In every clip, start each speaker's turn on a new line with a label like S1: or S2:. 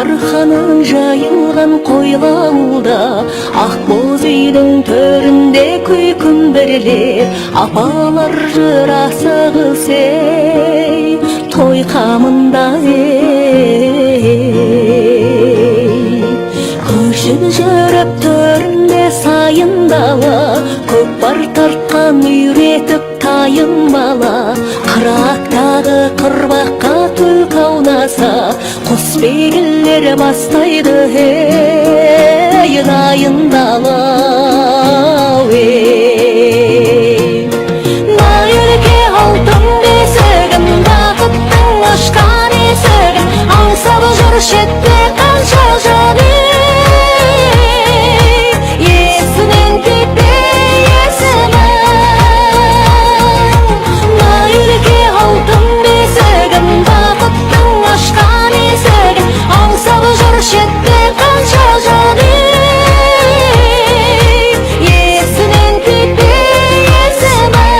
S1: Дарханың жайылған қойлауда, ақ боз үйдің төрінде күй күмбірлеп, апалар жыр асығыс ей, той қамында ей. Көшіп жүріп төрінде сайын дала, көкпар тартқан үйретіп тайын бала. Қырақтағы қырбаққа түлкі аунаса, құсбегілер бастайды ей, дайын дала ей. Найырке алтын бесігін, бақыттың ашқан есігін, аңсап жүр шетте қанша жан ей. Есінен кетпей есімің, найырке алтын бесігін, бақыттың ашқан есігін, аңсап жүр шетте қанша жан ей. Есінен кетпей есімің.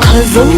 S1: Қызыл